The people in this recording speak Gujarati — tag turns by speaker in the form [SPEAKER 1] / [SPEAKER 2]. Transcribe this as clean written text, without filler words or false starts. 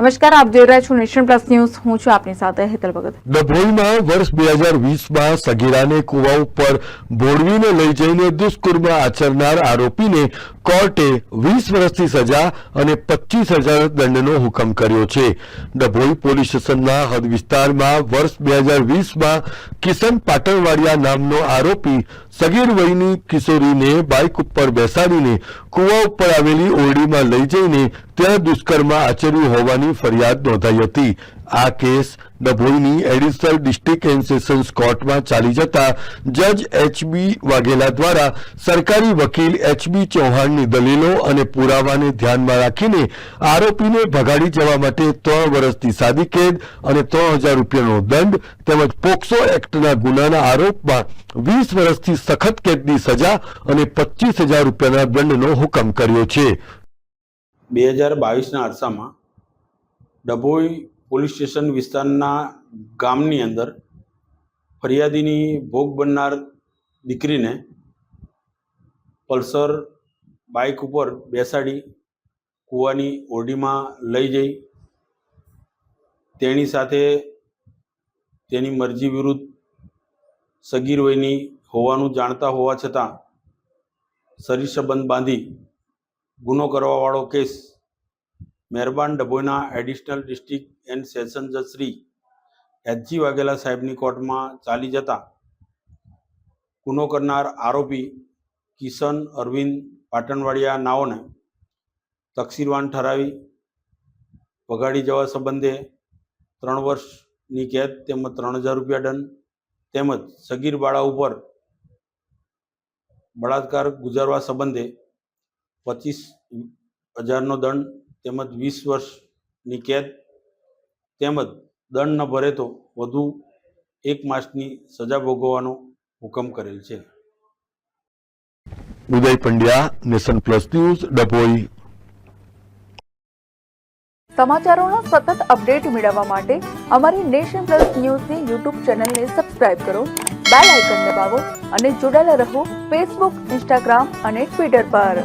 [SPEAKER 1] નમસ્કાર, આપ જોઈ રહ્યા છો નેશન પ્લસ ન્યૂઝ. હું છું આપની સાથે હેતલ ભગત.
[SPEAKER 2] ડભોઈમાં વર્ષ 2020માં સગીરાને કુવા ઉપર બોળવીને લઈ જઈને દુષ્કર્મ આચરનાર આરોપીને કોર્ટે 20 વર્ષની સજા અને 25,000 દંડનો હુકમ કર્યો છે. ડભોઈ પોલીસ સ્ટેશનના હદ વિસ્તારમાં વર્ષ 2020માં કિશન પાટણવાડિયા નામનો આરોપી સગીર વયની કિશોરીને બાઇક ઉપર બેસાડીને કુવા ઉપર આવેલી ઓરડીમાં લઈ જઈને ત્યાં દુષ્કર્મ આચર્યું હોવાની ફરિયાદ નોંધાઈ હતી. આ કેસ ડભોઈની એડિશનલ ડિસ્ટ્રિક્ટ એન્ડ સેશન્સ કોર્ટમાં ચાલી જતા જજ એચ.બી. વાઘેલા દ્વારા સરકારી વકીલ એચ.બી. ચૌહાણની દલીલો અને પુરાવાને ધ્યાનમાં રાખીને આરોપીને ભગાડી જવા માટે 3 વર્ષની સાદી કેદ અને 3,000 રૂપિયાનો દંડ તેમજ પોક્સો એક્ટના ગુનાના આરોપમાં 20 વર્ષથી સખત કેદની સજા અને 25,000 રૂપિયાના દંડનો હુકમ કર્યો છે.
[SPEAKER 3] 2022ના અરસામાં ડભોઈ પોલીસ સ્ટેશન વિસ્તારના ગામની અંદર ફરિયાદીની ભોગ બનનાર દીકરીને પલ્સર બાઇક ઉપર બેસાડી કૂવાની ઓરડીમાં લઈ જઈ તેની સાથે તેની મરજી વિરુદ્ધ સગીર વયની હોવાનું જાણતા હોવા છતાં શરીર સંબંધ બાંધી ગુનો કરવાવાળો કેસ મહેરબાન ડભોઈના એડિશનલ ડિસ્ટ્રિક્ટ એન્ડ સેશન જજ શ્રી એચ.જી. વાઘેલા સાહેબની કોર્ટમાં ચાલી જતા ગુનો કરનાર આરોપી કિશન અરવિંદ પાટણવાડિયા નાઓને તકસીરવાન ઠરાવી ભગાડી જવા સંબંધે 3 વર્ષની કેદ તેમજ 3,000 રૂપિયા દંડ તેમજ સગીર બાળા ઉપર બળાત્કાર ગુજારવા સંબંધે 25,000નો દંડ તેમજ 20 વર્ષની કેદ તેમજ દંડ ન ભરે તો વધુ 1 માસની સજા ભોગવવાનો હુકમ કરેલ છે.
[SPEAKER 2] Uday Pandya, nation plus news, Dabhoi.
[SPEAKER 1] સમાચારોના સતત અપડેટ મેળવવા માટે અમારી નેશન પ્લસ ન્યૂઝની યુટ્યુબ ચેનલને સબસ્ક્રાઇબ કરો, બેલ આઇકન દબાવો અને જોડાયેલા રહો ફેસબુક, ઇન્સ્ટાગ્રામ અને ટ્વિટર પર.